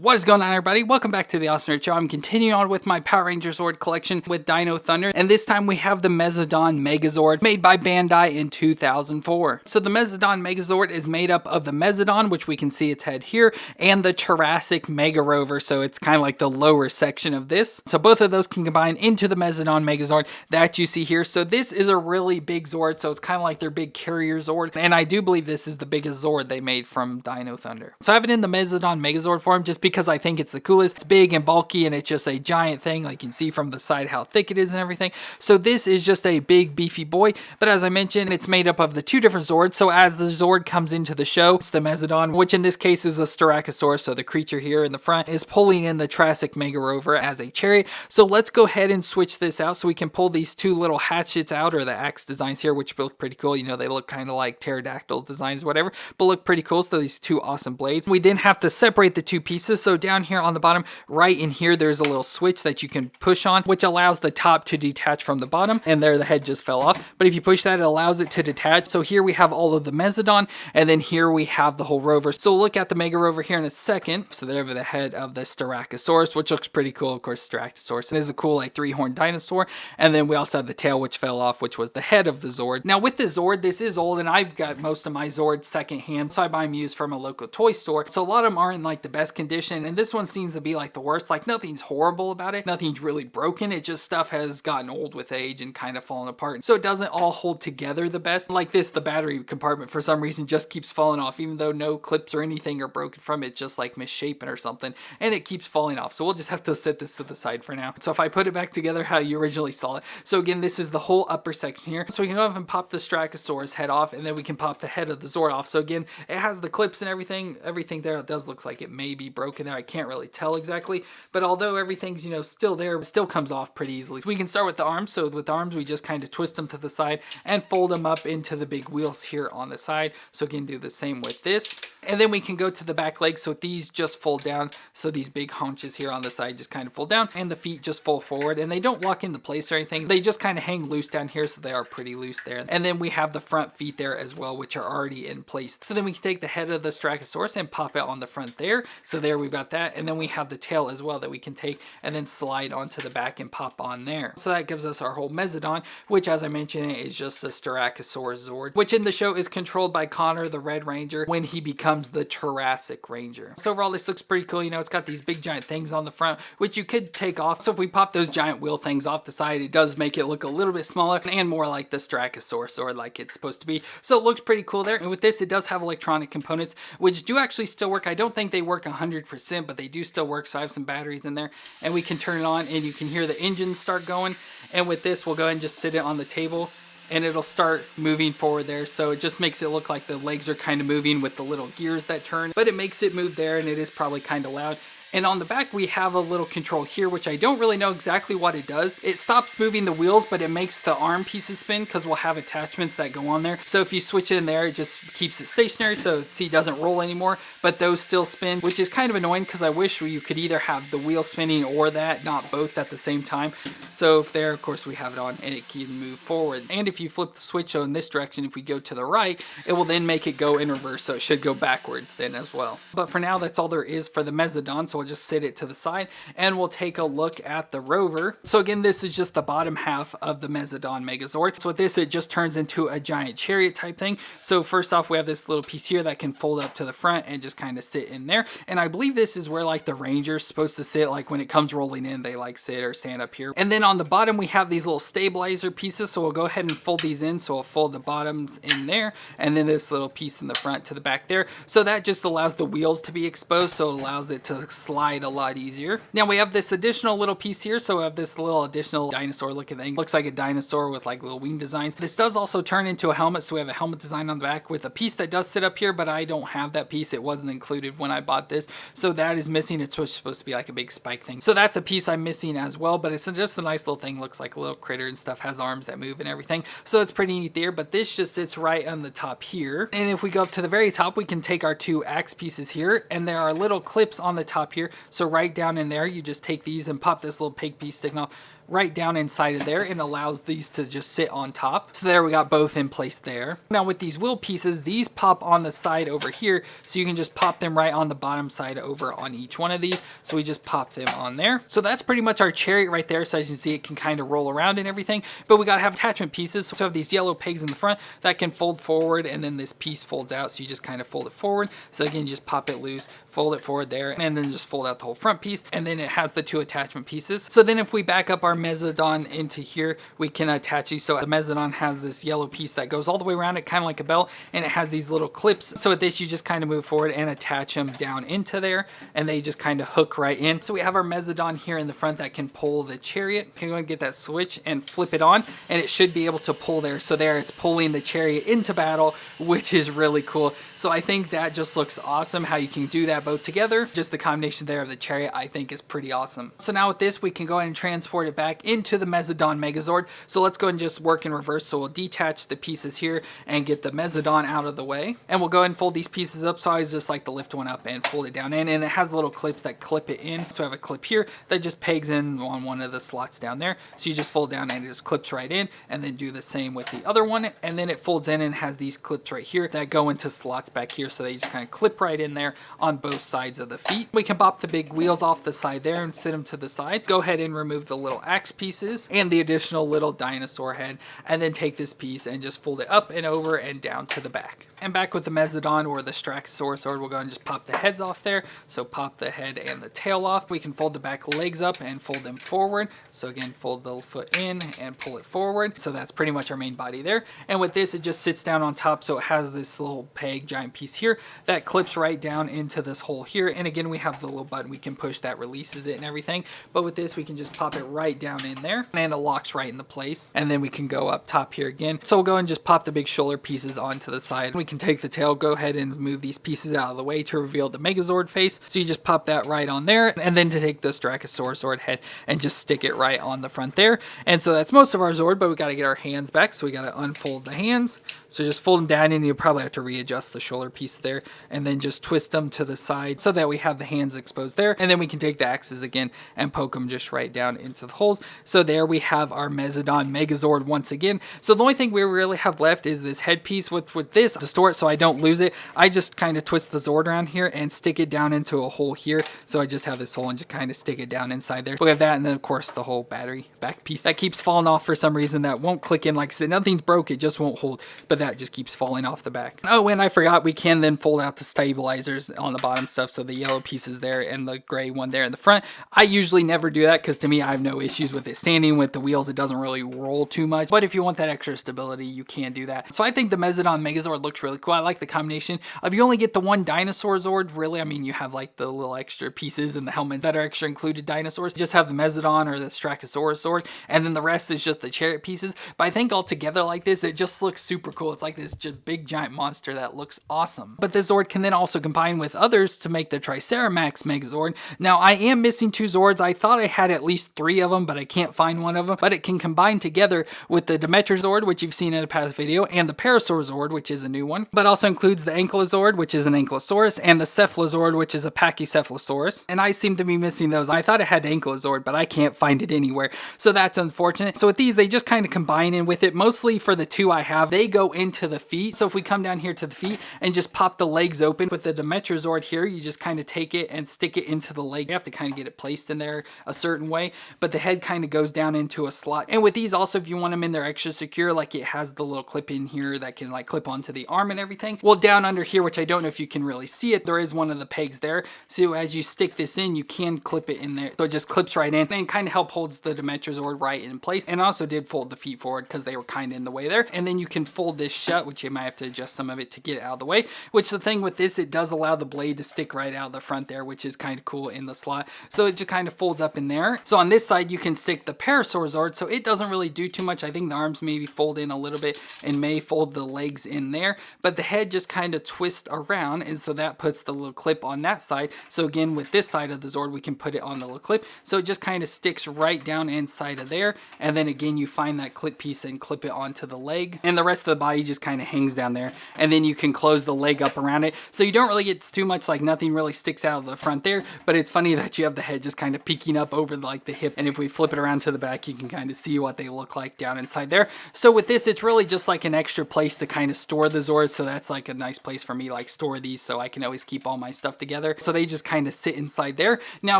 What is going on, everybody? Welcome back to the Awesome Nerd Show. I'm continuing on with my Power Ranger Zord collection with Dino Thunder, and this time we have the Mezodon Megazord made by Bandai in 2004. So the Mezodon Megazord is made up of the Mezodon, which we can see its head here, and the Triassic Megarover, so it's kind of like the lower section of this. So both of those can combine into the Mezodon Megazord that you see here. So this is a really big Zord, so it's kind of like their big carrier Zord, and I do believe this is the biggest Zord they made from Dino Thunder. So I have it in the Mezodon Megazord form just because I think it's the coolest. It's big and bulky and it's just a giant thing. Like you can see from the side how thick it is and everything. So this is just a big beefy boy. But as I mentioned, it's made up of the two different Zords. So as the Zord comes into the show, it's the Mezodon, which in this case is a Styracosaurus. So the creature here in the front is pulling in the Triassic Megarover as a chariot. So let's go ahead and switch this out so we can pull these two little hatchets out, or the axe designs here, which look pretty cool. You know, they look kind of like pterodactyl designs, whatever, but look pretty cool. So these two awesome blades. We then have to separate the two pieces. So down here on the bottom, right in here, there's a little switch that you can push on, which allows the top to detach from the bottom, and there the head just fell off. But if you push that, it allows it to detach. So here we have all of the Mezodon, and then here we have the whole rover. So we'll look at the Mega Rover here in a second. So there the head of the Styracosaurus, which looks pretty cool. Of course, Styracosaurus is a cool like three-horned dinosaur. And then we also have the tail, which fell off, which was the head of the Zord. Now with the Zord, this is old, and I've got most of my Zords secondhand, so I buy them used from a local toy store. So a lot of them aren't in like the best condition, and this one seems to be like the worst. Like nothing's horrible about it, nothing's really broken, it just stuff has gotten old with age and kind of fallen apart, so it doesn't all hold together the best. Like this, the battery compartment for some reason just keeps falling off, even though no clips or anything are broken from it, just like misshapen or something, and it keeps falling off. So we'll just have to set this to the side for now. So if I put it back together how you originally saw it, so again, this is the whole upper section here. So we can go ahead and pop the Styracosaurus head off, and then we can pop the head of the Zord off. So again, it has the clips and everything there. It does look like it may be broken there, I can't really tell exactly, but although everything's, you know, still there, it still comes off pretty easily. So we can start with the arms. So with the arms, we just kind of twist them to the side and fold them up into the big wheels here on the side. So again, do the same with this. And then we can go to the back legs. So these just fold down. So these big haunches here on the side just kind of fold down, and the feet just fold forward, and they don't lock into place or anything. They just kind of hang loose down here. So they are pretty loose there. And then we have the front feet there as well, which are already in place. So then we can take the head of the Styracosaurus and pop it on the front there. So there we've got that. And then we have the tail as well that we can take and then slide onto the back and pop on there. So that gives us our whole Mezodon, which as I mentioned is just a Styracosaurus Zord, which in the show is controlled by Connor the Red Ranger when he becomes the Triassic Ranger. So overall this looks pretty cool. You know, it's got these big giant things on the front, which you could take off. So if we pop those giant wheel things off the side, it does make it look a little bit smaller and more like the Styracosaurus Zord like it's supposed to be. So it looks pretty cool there. And with this, it does have electronic components, which do actually still work. I don't think they work 100%, but they do still work. So I have some batteries in there, and we can turn it on and you can hear the engines start going. And with this, we'll go ahead and just sit it on the table and it'll start moving forward there. So it just makes it look like the legs are kind of moving with the little gears that turn, but it makes it move there, and it is probably kind of loud. And on the back, we have a little control here, which I don't really know exactly what it does. It stops moving the wheels, but it makes the arm pieces spin because we'll have attachments that go on there. So if you switch it in there, it just keeps it stationary. So see, it doesn't roll anymore, but those still spin, which is kind of annoying because I wish you could either have the wheel spinning or that, not both at the same time. So if there, of course, we have it on and it can move forward. And if you flip the switch in this direction, if we go to the right, it will then make it go in reverse. So it should go backwards then as well. But for now, that's all there is for the Mezodon. So we'll just sit it to the side and we'll take a look at the rover. So again, this is just the bottom half of the Mezodon Megazord. So with this, it just turns into a giant chariot type thing. So first off, we have this little piece here that can fold up to the front and just kind of sit in there. And I believe this is where like the Ranger's supposed to sit. Like when it comes rolling in, they like sit or stand up here. And then on the bottom, we have these little stabilizer pieces. So we'll go ahead and fold these in. So we'll fold the bottoms in there, and then this little piece in the front to the back there. So that just allows the wheels to be exposed. So it allows it to slide a lot easier. Now we have this additional little piece here. So we have this little additional dinosaur looking thing. Looks like a dinosaur with like little wing designs. This does also turn into a helmet. So we have a helmet design on the back with a piece that does sit up here, but I don't have that piece. It wasn't included when I bought this. So that is missing. It's supposed to be like a big spike thing. So that's a piece I'm missing as well, but it's just a nice little thing. Looks like a little critter and stuff, has arms that move and everything. So it's pretty neat there, but this just sits right on the top here. And if we go up to the very top, we can take our two axe pieces here, and there are little clips on the top here. So right down in there, you just take these and pop this little pig piece sticking off right down inside of there and allows these to just sit on top. So there we got both in place there. Now with these wheel pieces, these pop on the side over here, so you can just pop them right on the bottom side over on each one of these. So we just pop them on there. So that's pretty much our chariot right there. So as you can see, it can kind of roll around and everything, but we gotta have attachment pieces. So we have these yellow pegs in the front that can fold forward, and then this piece folds out, so you just kind of fold it forward. So again, you just pop it loose, fold it forward there, and then just fold out the whole front piece, and then it has the two attachment pieces. So then if we back up our Mezodon into here, we can attach these. So the Mezodon has this yellow piece that goes all the way around it, kind of like a belt, and it has these little clips. So with this, you just kind of move forward and attach them down into there, and they just kind of hook right in. So we have our Mezodon here in the front that can pull the chariot. You can go and get that switch and flip it on, and it should be able to pull there. So there, it's pulling the chariot into battle, which is really cool. So I think that just looks awesome how you can do that both together. Just the combination there of the chariot, I think, is pretty awesome. So now with this, we can go ahead and transport it back into the Mezodon Megazord. So let's go ahead and just work in reverse. So we'll detach the pieces here and get the Mezodon out of the way. And we'll go ahead and fold these pieces up. So I just like to lift one up and fold it down in. And it has little clips that clip it in. So I have a clip here that just pegs in on one of the slots down there. So you just fold down and it just clips right in, and then do the same with the other one. And then it folds in and has these clips right here that go into slots back here. So they just kind of clip right in there on both sides of the feet. We can pop the big wheels off the side there and sit them to the side. Go ahead and remove the little axe pieces and the additional little dinosaur head, and then take this piece and just fold it up and over and down to the back. And back with the Mezodon or the Styracosaurus sword, we'll go and just pop the heads off there. So pop the head and the tail off. We can fold the back legs up and fold them forward. So again, fold the foot in and pull it forward. So that's pretty much our main body there. And with this, it just sits down on top. So it has this little peg giant piece here that clips right down into this hole here. And again, we have the little button we can push that releases it and everything. But with this, we can just pop it right down in there, and it locks right into place. And then we can go up top here again. So we'll go and just pop the big shoulder pieces onto the side. We can take the tail, go ahead and move these pieces out of the way to reveal the Megazord face. So you just pop that right on there, and then to take the Styracosaurus sword head and just stick it right on the front there. And so that's most of our Zord, but we got to get our hands back. So we got to unfold the hands. So just fold them down, and you'll probably have to readjust the shoulder piece there, and then just twist them to the side so that we have the hands exposed there. And then we can take the axes again and poke them just right down into the holes. So there we have our Mezodon Megazord once again. So the only thing we really have left is this headpiece with this to store it so I don't lose it. I just kind of twist the Zord around here and stick it down into a hole here. So I just have this hole and just kind of stick it down inside there. We have that, and then of course the whole battery back piece that keeps falling off for some reason. That won't click in. Like I said, nothing's broke, it just won't hold, but that just keeps falling off the back. Oh, and I forgot, we can then fold out the stabilizers on the bottom stuff. So the yellow pieces there and the gray one there in the front. I usually never do that because to me, I have no issues with it standing with the wheels. It doesn't really roll too much, but if you want that extra stability, you can do that. So I think the Mezodon Megazord looks really cool. I like the combination of you only get the one dinosaur Zord, really. I mean, you have like the little extra pieces and the helmets that are extra included dinosaurs. You just have the Mezodon or the Styracosaurus Zord, and then the rest is just the chariot pieces. But I think all together like this, it just looks super cool. It's like this just big giant monster that looks awesome. But this Zord can then also combine with others to make the Triceramax Megazord. Now, I am missing two Zords. I thought I had at least 3 of them, but I can't find one of them. But it can combine together with the Dimetrozord, which you've seen in a past video, and the Parasaurzord, which is a new one. But also includes the Ankylozord, which is an Ankylosaurus, and the Cephalazord, which is a Pachycephalosaurus. And I seem to be missing those. I thought I had Ankylozord, but I can't find it anywhere. So that's unfortunate. So with these, they just kind of combine in with it. Mostly for the 2 I have, they go into the feet. So if we come down here to the feet and just pop the legs open with the Dimetrozord here, you just kind of take it and stick it into the leg. You have to kind of get it placed in there a certain way, but the head kind of goes down into a slot. And with these also, if you want them in there extra secure, like it has the little clip in here that can like clip onto the arm and everything. Well, down under here, which I don't know if you can really see it, there is one of the pegs there. So as you stick this in, you can clip it in there. So it just clips right in and kind of help holds the Dimetrozord right in place. And also did fold the feet forward because they were kind of in the way there. And then you can fold this shut, which you might have to adjust some of it to get it out of the way. Which the thing with this, it does allow the blade to stick right out the front there, which is kind of cool in the slot. So it just kind of folds up in there. So on this side, you can stick the Parasaurzord. So it doesn't really do too much. I think the arms maybe fold in a little bit and may fold the legs in there. But the head just kind of twists around. And so that puts the little clip on that side. So again, with this side of the Zord, we can put it on the little clip. So it just kind of sticks right down inside of there. And then again, you find that clip piece and clip it onto the leg. And the rest of the body body just kind of hangs down there, and then you can close the leg up around it. So you don't really get too much, like nothing really sticks out of the front there, but it's funny that you have the head just kind of peeking up over like the hip. And if we flip it around to the back, you can kind of see what they look like down inside there. So with this, it's really just like an extra place to kind of store the Zords. So that's like a nice place for me, like store these so I can always keep all my stuff together. So they just kind of sit inside there. Now,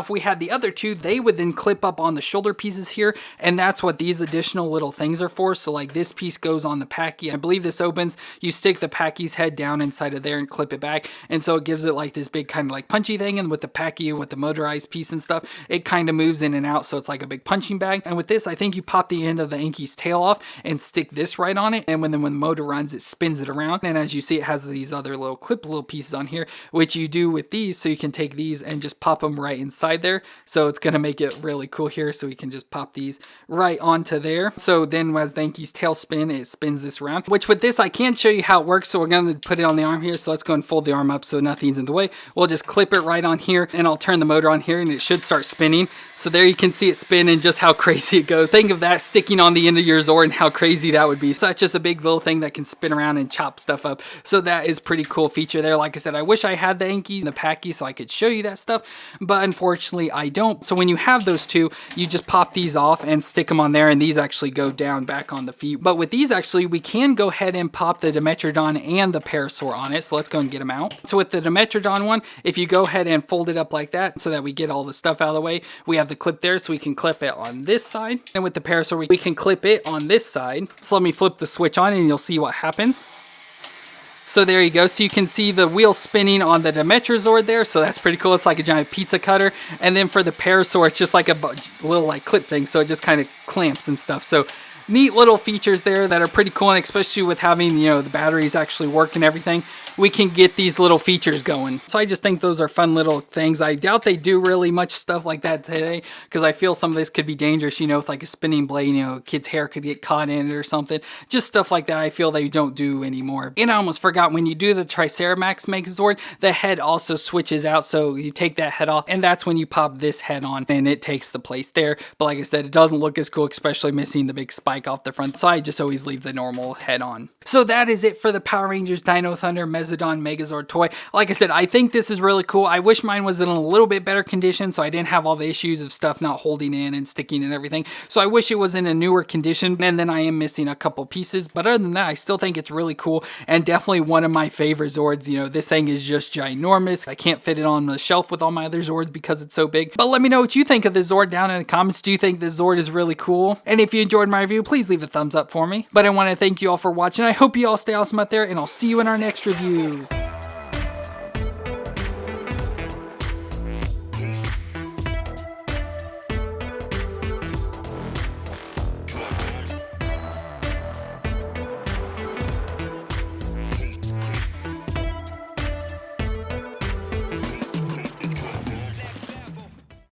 if we had the other two, they would then clip up on the shoulder pieces here. And that's what these additional little things are for. So like this piece goes on the Packy. I believe this opens, you stick the Packy's head down inside of there and clip it back. And so it gives it like this big kind of like punchy thing. And with the Packy, with the motorized piece and stuff, it kind of moves in and out. So it's like a big punching bag. And with this, I think you pop the end of the Anky's tail off and stick this right on it. And when the motor runs, it spins it around. And as you see, it has these other little little pieces on here, which you do with these. So you can take these and just pop them right inside there. So it's going to make it really cool here. So we can just pop these right onto there. So then as the Anky's tail spin, it spins this around, which with this, I can't show you how it works. So we're going to put it on the arm here. So let's go and fold the arm up so nothing's in the way. We'll just clip it right on here, and I'll turn the motor on here and it should start spinning. So there you can see it spin and just how crazy it goes. Think of that sticking on the end of your Zord and how crazy that would be. So that's just a big little thing that can spin around and chop stuff up. So that is pretty cool feature there. Like I said, I wish I had the Anky's and the Packy so I could show you that stuff, but unfortunately I don't. So when you have those two, you just pop these off and stick them on there, and these actually go down back on the feet. But with these, actually, we can go ahead and pop the Dimetrozord and the Parasaurzord on it. So let's go and get them out. So with the Dimetrozord one, if you go ahead and fold it up like that so that we get all the stuff out of the way, we have the clip there, so we can clip it on this side. And with the Parasaurzord, we can clip it on this side. So let me flip the switch on and you'll see what happens. So there you go. So you can see the wheel spinning on the Dimetrozord there. So that's pretty cool. It's like a giant pizza cutter. And then for the Parasaurzord, it's just like a little like clip thing. So it just kind of clamps and stuff. So neat little features there that are pretty cool. And especially with having, you know, the batteries actually work and everything, we can get these little features going. So I just think those are fun little things. I doubt they do really much stuff like that today, because I feel some of this could be dangerous, you know, with like a spinning blade, you know, a kid's hair could get caught in it or something. Just stuff like that I feel they don't do anymore. And I almost forgot, when you do the Triceramax Megazord, the head also switches out. So you take that head off, and that's when you pop this head on and it takes the place there. But like I said, it doesn't look as cool, especially missing the big spike off the front. So I just always leave the normal head on. So that is it for the Power Rangers Dino Thunder Mezodon Megazord toy. Like I said, I think this is really cool. I wish mine was in a little bit better condition, so I didn't have all the issues of stuff not holding in and sticking and everything. So I wish it was in a newer condition, and then I am missing a couple pieces. But other than that, I still think it's really cool, and definitely one of my favorite Zords. You know, this thing is just ginormous. I can't fit it on the shelf with all my other Zords because it's so big. But let me know what you think of this Zord down in the comments. Do you think this Zord is really cool? And if you enjoyed my review, please leave a thumbs up for me. But I want to thank you all for watching. I hope you all stay awesome out there, and I'll see you in our next review.